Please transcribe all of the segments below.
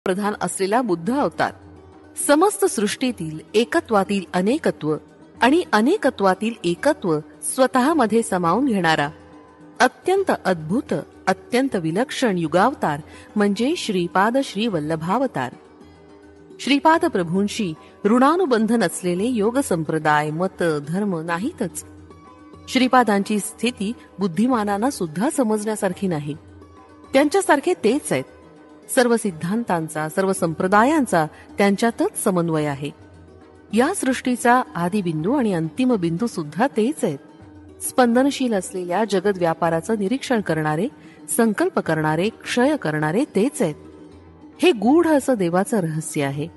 प्रधान असलेला बुद्ध अवतार, समस्त सृष्टीतील एकत्वातील अनेकत्व आणि अनेकत्वातील एकत्व स्वतःमध्ये सामावून घेणारा अत्यंत अद्भुत, अत्यंत विलक्षण युगावतार म्हणजे श्रीपाद श्री वल्लभावतार. श्रीपाद प्रभूंशी ऋणानुबंध नसलेले योग संप्रदाय, मत, धर्म नाहीतच. श्रीपादांची स्थिती बुद्धिमानांना सुद्धा समजण्यासारखी नाही. त्यांच्यासारखे तेच आहेत. सर्व सिद्धांतांचा, सर्व संप्रदायांचा त्यांच्यातच समन्वय आहे. या सृष्टीचा आदिबिंदू आणि अंतिम बिंदू सुद्धा तेच आहेत. स्पंदनशील असलेल्या जगत व्यापाराचं निरीक्षण करणारे, संकल्प करणारे, क्षय करणारे तेच आहेत. हे गूढ असं देवाचं रहस्य आहे.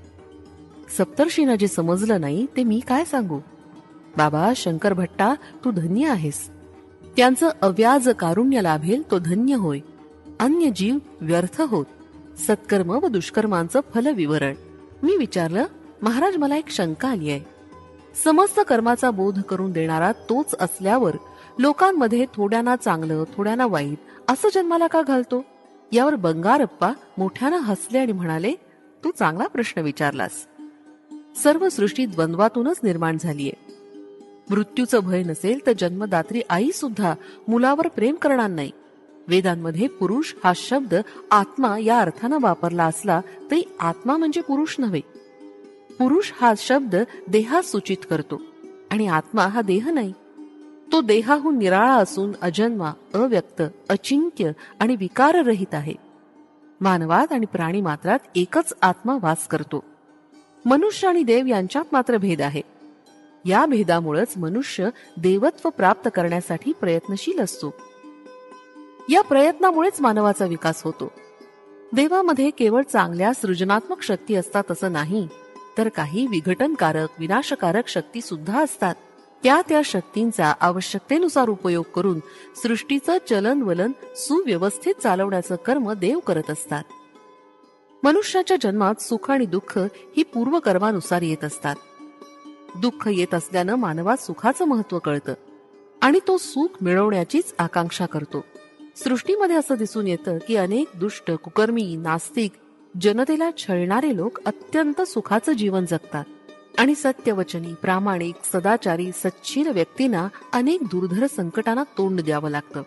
सप्तर्षींना जे समजलं नाही ते मी काय सांगू. बाबा शंकर भट्टा, तू धन्य आहेस. त्यांचं अव्याज कारुण्य लाभेल तो धन्य होय. अन्य जीव व्यर्थ होत. सत्कर्म व दुष्कर्मांचं फलविवरण. मी विचारलं, महाराज मला एक शंका आली आहे. समस्त कर्माचा बोध करून देणारा तोच असल्यावर लोकांमध्ये थोड्यांना चांगलं, थोड्यांना वाईट असं जन्माला का घालतो. यावर बंगारप्पा मोठ्यानं हसले आणि म्हणाले, तू चांगला प्रश्न विचारलास. सर्व सृष्टी द्वंद्वातूनच निर्माण झालीये. मृत्यूचं भय नसेल तर जन्मदात्री आई सुद्धा मुलावर प्रेम करणार नाही. वेदांमध्ये पुरुष हा शब्द आत्मा या अर्थानं वापरला असला तरी आत्मा म्हणजे पुरुष नव्हे. पुरुष हा शब्द देहास सूचित करतो आणि आत्मा हा देह नाही. तो देहाहून निराळा असून अजन्मा, अव्यक्त, अचिंत्य आणि विकाररहित आहे. मानवात आणि प्राणी मात्रात एकच आत्मा वास करतो. मनुष्य आणि देव यांच्यात मात्र भेद आहे. या भेदामुळेच मनुष्य देवत्व प्राप्त करण्यासाठी प्रयत्नशील असतो. या प्रयत्नामुळेच मानवाचा विकास होतो. देवामध्ये केवळ चांगल्या सृजनात्मक शक्ती असतात असं नाही, तर काही विघटनकारक, विनाशकारक शक्ती सुद्धा असतात. त्या शक्तींचा आवश्यकतेनुसार उपयोग करून सृष्टीचं चलनवलन सुव्यवस्थित चालवण्याचं कर्म देव करत असतात. मनुष्याच्या जन्मात सुख आणि दुःख ही पूर्वकर्मानुसार येत असतात. दुःख येत असल्यानं मानवात सुखाचं महत्व कळतं आणि तो सुख मिळवण्याचीच आकांक्षा करतो. सृष्टीमध्ये असं दिसून येतं की अनेक दुष्ट, कुकर्मी, नास्तिक, जनतेला छळणारे लोक अत्यंत सुखाचं जीवन जगतात आणि सत्यवचनी, प्रामाणिक, सदाचारी, सच्शील व्यक्तींना अनेक दुर्धर संकटांना तोंड द्यावं लागतं.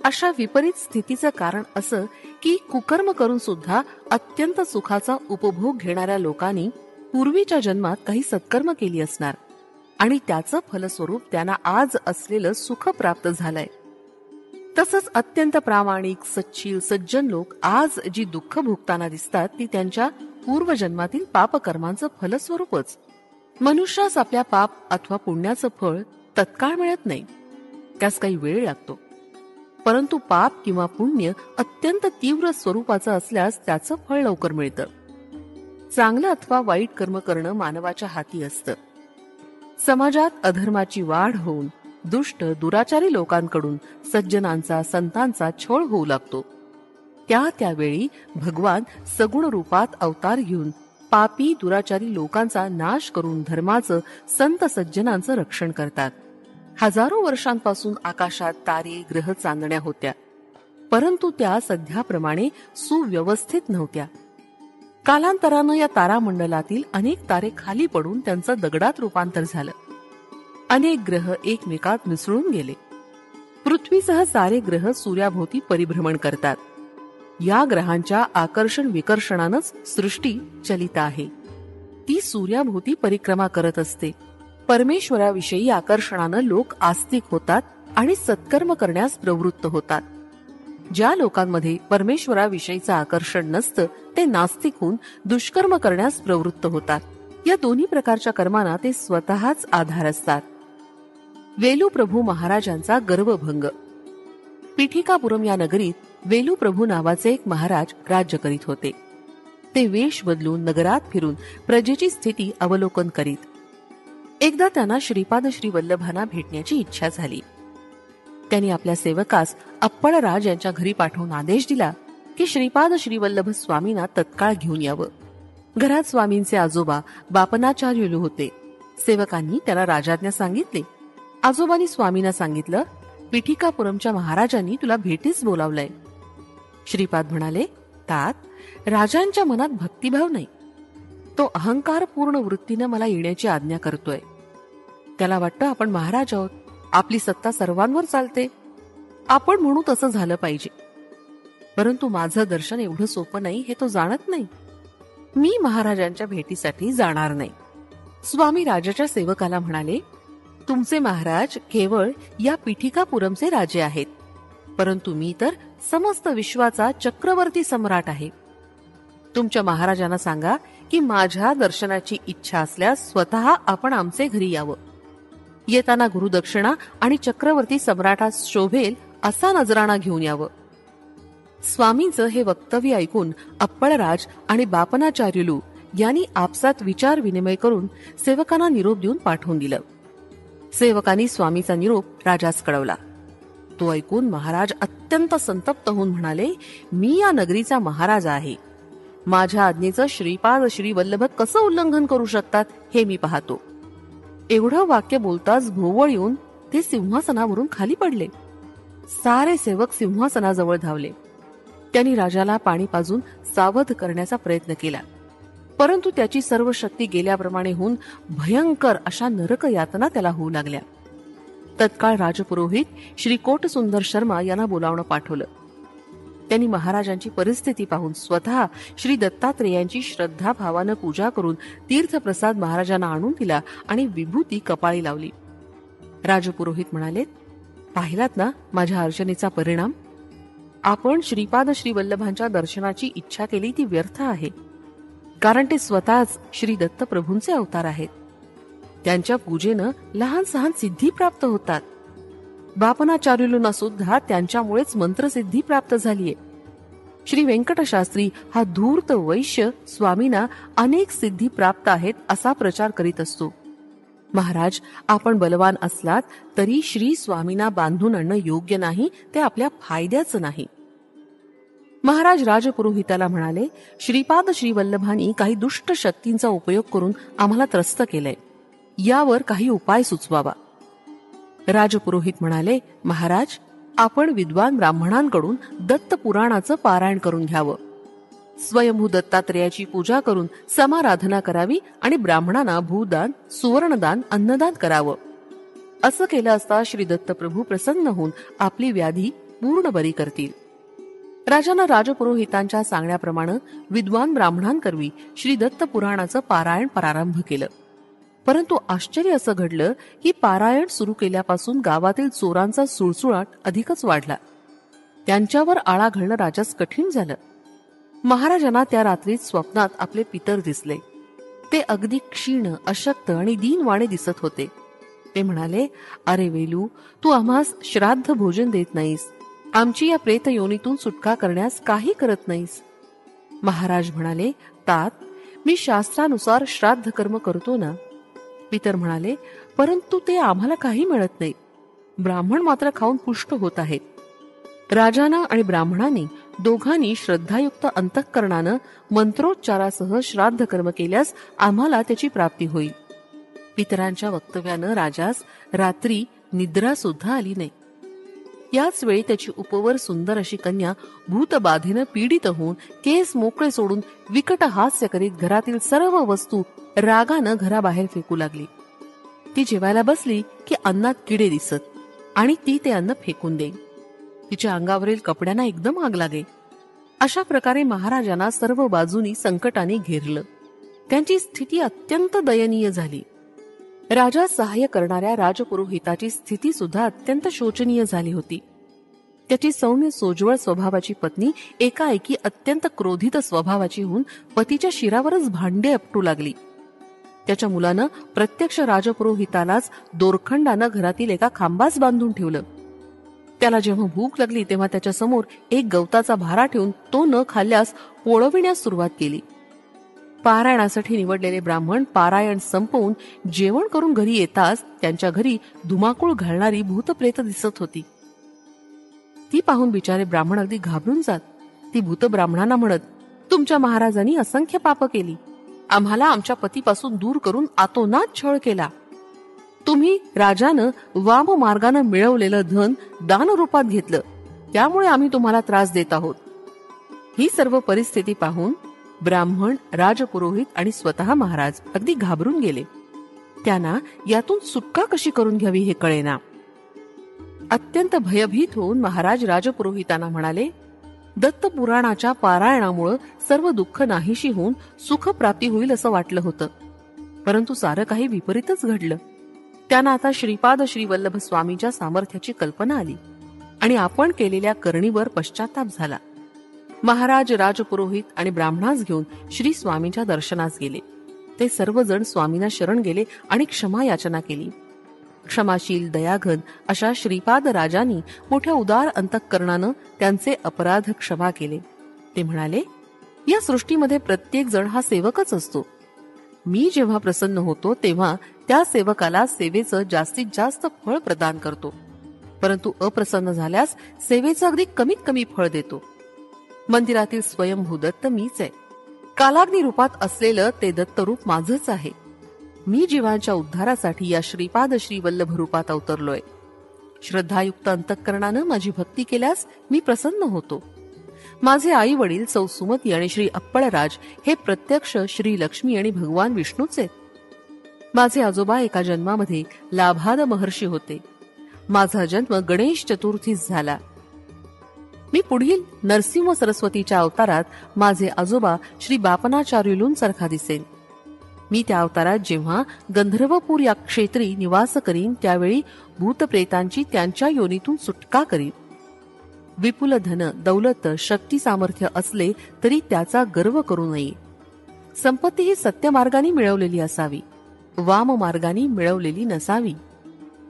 अशा विपरीत स्थितीचं कारण असं की कुकर्म करून सुद्धा अत्यंत सुखाचा उपभोग घेणाऱ्या लोकांनी पूर्वीच्या जन्मात काही सत्कर्म केली असणार आणि त्याचं फलस्वरूप त्यांना आज असलेलं सुख प्राप्त झालंय. तसंच अत्यंत प्रामाणिक, सच्शील, सज्जन लोक आज जी दुःख भोगताना दिसतात ती त्यांच्या पूर्वजन्मातील पापकर्मांचं फलस्वरूपच. मनुष्यास आपल्या पाप अथवा पुण्याचं फळ तत्काळ मिळत नाही, त्यास काही वेळ लागतो. परंतु पाप किंवा पुण्य अत्यंत तीव्र स्वरूपाचं असल्यास त्याचं फळ लवकर मिळतं. चांगलं अथवा वाईट कर्म करणं मानवाच्या हाती असतं. समाजात अधर्माची वाढ होऊन दुष्ट, दुराचारी लोकांकडून सज्जनांचा, संतांचा छळ होऊ लागतो. त्यावेळी भगवान सगुण रूपात अवतार घेऊन पापी, दुराचारी लोकांचा नाश करून धर्माचं, संत सज्जनांचं रक्षण करतात. हजारो वर्षांपासून आकाशात तारे, ग्रह चांदण्या होत्या, परंतु त्या सध्याप्रमाणे सुव्यवस्थित नव्हत्या. कालांतरानं या तारामंडलातील अनेक तारे खाली पडून त्यांचं दगडात रूपांतर झालं. अनेक ग्रह एकमेकात मिसळून गेले. पृथ्वीसह सारे ग्रह सूर्याभोवती परिभ्रमण करतात. या ग्रहांच्या आकर्षण विकर्षणानंच सृष्टी चलित आहे. ती सूर्याभोवती परिक्रमा करत असते. परमेश्वराविषयी आकर्षणानं लोक आस्तिक होतात आणि सत्कर्म करण्यास प्रवृत्त होतात. ज्या लोकांमध्ये परमेश्वराविषयीचं आकर्षण नसतं ते नास्तिक होऊन दुष्कर्म करण्यास प्रवृत्त होतात. या दोन्ही प्रकारच्या कर्मांना ते स्वतःच आधार असतात. वेलूप्रभू महाराजांचा गर्वभंग. पिठिकापुरम या नगरीत वेलूप्रभू नावाचे एक महाराज राज्य करीत होते. ते वेश बदलून नगरात फिरून प्रजेची स्थिती अवलोकन करीत. एकदा त्यांना श्रीपाद श्री वल्लभांना भेटण्याची इच्छा झाली. त्यांनी आपल्या सेवकास अप्पळराज यांच्या घरी पाठवून आदेश दिला की श्रीपाद श्री वल्लभ स्वामींना तत्काळ घेऊन यावं. घरात स्वामींचे आजोबा बापनाचार्युलू होते. सेवकांनी त्यांना राजाज्ञा सांगितली. आजोबांनी स्वामींना सांगितलं, पिठिकापुरमच्या महाराजांनी तुला भेटीस बोलावलंय. श्रीपाद म्हणाले, तात राजांच्या मनात भक्तिभाव नाही. तो अहंकारपूर्ण वृत्तीने मला येण्याची आज्ञा करतोय. त्याला वाटतं आपण महाराज आहोत, आपली सत्ता सर्वांवर चालते, आपण म्हणू तसं झालं पाहिजे. परंतु माझं दर्शन एवढं सोपं नाही हे तो जाणत नाही. मी महाराजांच्या भेटीसाठी जाणार नाही. स्वामी राजाच्या सेवकाला म्हणाले, तुमचे महाराज केवळ या पीठिकापुरमचे राजे आहेत, परंतु मी तर समस्त विश्वाचा चक्रवर्ती सम्राट आहे. तुमच्या महाराजांना सांगा की माझ्या दर्शनाची इच्छा असल्यास स्वतः आपण आमचे घरी यावं. येताना गुरुदक्षिणा आणि चक्रवर्ती सम्राटास शोभेल असा नजराणा घेऊन यावं. स्वामींचं हे वक्तव्य ऐकून अप्पळराज आणि बापनाचार्युलू यांनी आपसात विचार विनिमय करून सेवकांना निरोप देऊन पाठवून दिलं. सेवकांनी स्वामीचा निरोप राजास कळवला. तो ऐकून महाराज अत्यंत संतप्त होऊन म्हणाले, मी या नगरीचा महाराज आहे. माझ्या आज्ञेचं श्रीपाद श्री वल्लभ कसं उल्लंघन करू शकतात हे मी पाहतो. एवढं वाक्य बोलताच भोवळ येऊन ते सिंहासनावरून खाली पडले. सारे सेवक सिंहासनाजवळ धावले. त्यांनी राजाला पाणी पाजून सावध करण्याचा प्रयत्न केला, परंतु त्याची सर्व शक्ती गेल्याप्रमाणे होऊन भयंकर अशा नरक यातना त्याला होऊ लागल्या. तत्काळ राजपुरोहित श्री कोटसुंदर शर्मा यांना बोलावणं पाठवलं. त्यांनी महाराजांची परिस्थिती पाहून स्वतः श्री दत्तात्रेयांची श्रद्धा भावानं पूजा करून तीर्थप्रसाद महाराजांना आणून दिला आणि विभूती कपाळी लावली. राजपुरोहित म्हणाले, पाहिलात ना माझ्या अर्चनेचा परिणाम. आपण श्रीपाद श्री वल्लभांच्या दर्शनाची इच्छा केली ती व्यर्थ आहे, कारण ते स्वतःच श्री दत्त प्रभूंचे अवतार आहेत. त्यांच्या पूजेनं लहान सहान सिद्धी प्राप्त होतात. बापनाचार्युलूंना सुद्धा त्यांच्यामुळेच मंत्रसिद्धी प्राप्त झालीये. श्री व्यंकटशास्त्री हा धूर्त वैश्य स्वामींना अनेक सिद्धी प्राप्त आहेत असा प्रचार करीत असतो. महाराज, आपण बलवान असलात तरी श्री स्वामींना बांधून आणणं योग्य नाही, ते आपल्या फायद्याचं नाही. महाराज राजपुरोहिताला म्हणाले, श्रीपाद श्री वल्लभांनी काही दुष्ट शक्तींचा उपयोग करून आम्हाला त्रस्त केलंय, यावर काही उपाय सुचवावा. राजपुरोहित म्हणाले, महाराज, आपण विद्वान ब्राह्मणांकडून दत्त पुराणाचं पारायण करून घ्यावं. स्वयंभू दत्तात्रेयाची पूजा करून समाराधना करावी आणि ब्राह्मणांना भूदान, सुवर्णदान, अन्नदान करावं. असं केलं असता श्री दत्तप्रभू प्रसन्न होऊन आपली व्याधी पूर्ण बरी करतील. राजानं राजपुरोहितांच्या सांगण्याप्रमाणे विद्वान ब्राह्मणांकरवी श्री दत्त पुराणाचं पारायण प्रारंभ केलं. परंतु आश्चर्य असं घडलं की पारायण सुरू केल्यापासून गावातील चोरांचा सुळसुळाट अधिकच वाढला. त्यांच्यावर आळा घालणं राजास कठीण झालं. महाराजांना त्या रात्रीत स्वप्नात आपले पितर दिसले. ते अगदी क्षीण, अशक्त आणि दीनवाणे दिसत होते. ते म्हणाले, अरे वेलू, तू आम्हास श्राद्ध भोजन देत नाहीस, आमची या प्रेत योनीतून सुटका करण्यास काही करत नाहीस. महाराज म्हणाले, तात, मी शास्त्रानुसार श्राद्ध कर्म करतो ना. पितर म्हणाले, परंतु ते आम्हाला काही मिळत नाही. ब्राह्मण मात्र खाऊन पुष्ट होत आहेत. राजानं आणि ब्राह्मणांनी दोघांनी श्रद्धायुक्त अंतःकरणानं मंत्रोच्चारासह श्राद्ध कर्म केल्यास आम्हाला त्याची प्राप्ती होईल. पितरांच्या वक्तव्यानं राजास रात्री निद्रा सुद्धा आली नाही. याच वेळी त्याची उपवर सुंदर अशी कन्या भूतबाधेनं पीडित होऊन केस मोकळे सोडून विकट हास्य करीत घरातील सर्व वस्तू रागानं घराबाहेर फेकू लागली. ती जेवायला बसली की अन्नात किडे दिसत आणि ती ते अन्न फेकून देई. तिच्या अंगावरील कपड्यांना एकदम आग लागे. अशा प्रकारे महाराजांना सर्व बाजूनी संकटाने घेरलं. त्यांची स्थिती अत्यंत दयनीय झाली. राजा सहाय्य करणाऱ्या राजपुरोहिताची स्थिती सुद्धा अत्यंत शोचनीय झाली होती. त्याची सौम्य सोज्वळ स्वभावाची पत्नी एकाएकी अत्यंत क्रोधित स्वभावाची होऊन पतीच्या शिरावरच भांडे आपटू लागली. त्याच्या मुलानं प्रत्यक्ष राजपुरोहितालाच दोरखंडानं घरातील एका खांबास बांधून ठेवलं. त्याला जेव्हा भूक लागली तेव्हा त्याच्या समोर एक गवताचा भारा ठेवून तो न खाल्ल्यास पोळविण्यास सुरुवात केली. पारायणासाठी निवडलेले ब्राह्मण पारायण संपवून जेवण करून घरी येताच त्यांच्या घरी धुमाकूळ घालणारी भूतप्रेत दिसत होती. ती पाहून बिचारे ब्राह्मण अगदी घाबरून जात. ती भूत ब्राह्मणांना म्हणत, तुमच्या महाराजांनी असंख्य पाप केली, आम्हाला आमच्या पतीपासून दूर करून आतोनात छळ केला. तुम्ही राजानं वाम मार्गानं मिळवलेलं धन दान रूपात घेतलं, त्यामुळे आम्ही तुम्हाला त्रास देत आहोत. ही सर्व परिस्थिती पाहून ब्राह्मण, राजपुरोहित आणि स्वतः महाराज अगदी घाबरून गेले. त्यांना यातून सुटका कशी करून घ्यावी हे कळेना. अत्यंत भयभीत होऊन महाराज राजपुरोहितांना म्हणाले, दत्त पुराणाच्या पारायणामुळे सर्व दुःख नाहीशी होऊन सुख प्राप्ती होईल असं वाटलं होतं, परंतु सारं काही विपरीतच घडलं. त्यांना आता श्रीपाद श्री वल्लभ स्वामीच्या सामर्थ्याची कल्पना आली आणि आपण केलेल्या करणीवर पश्चाताप झाला. महाराज राजपुरोहित आणि ब्राह्मणास घेऊन श्री स्वामींच्या दर्शनास गेले. ते सर्वजण स्वामींना शरण गेले आणि क्षमा याचना केली. क्षमाशील, दयाघन अशा श्रीपाद राजांनी मोठ्या उदार अंतःकरणानं त्यांचे अपराध क्षमा केले. ते म्हणाले, या सृष्टीमध्ये प्रत्येक जण हा सेवकच असतो. मी जेव्हा प्रसन्न होतो तेव्हा त्या सेवकाला सेवेचं जास्तीत जास्त फळ प्रदान करतो, परंतु अप्रसन्न झाल्यास सेवेचं अगदी कमीत कमी फळ देतो. मंदिरातील स्वयंभू दत्त मीच आहे. कालाग्नी रूपात असलेलं ते दत्तरूप माझंच आहे. मी जीवांच्या उद्धारासाठी या श्रीपाद श्री वल्लभ रूपात अवतरलोय. श्रद्धायुक्त अंतःकरणानं माझी भक्ती केल्यास मी प्रसन्न होतो. माझे आई वडील सौ सुमती आणि श्री अप्पळराज हे प्रत्यक्ष श्री लक्ष्मी आणि भगवान विष्णूच आहेत. माझे आजोबा एका जन्मामध्ये लाभाद महर्षी होते. माझा जन्म गणेश चतुर्थीस झाला. मी पुढील नरसिंह सरस्वतीच्या अवतारात माझे आजोबा श्री बापनाचार्युलूंसारखा दिसेन. मी त्या अवतारात जेव्हा गंधर्वपूर या क्षेत्री निवास करीन त्यावेळी भूतप्रेतांची त्यांच्या योनीतून सुटका करीन. विपुल धन, दौलत, शक्ती, सामर्थ्य असले तरी त्याचा गर्व करू नये. संपत्ती ही सत्य मार्गाने मिळवलेली असावी, वाम मार्गाने मिळवलेली नसावी.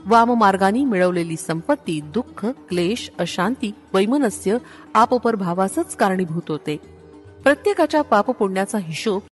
वाम मार्गाने मिळवलेली संपत्ती दुःख, क्लेश, अशांती, वैमनस्य, आपपर भावासच कारणीभूत होते. प्रत्येकाच्या पापपुण्याचा हिशोब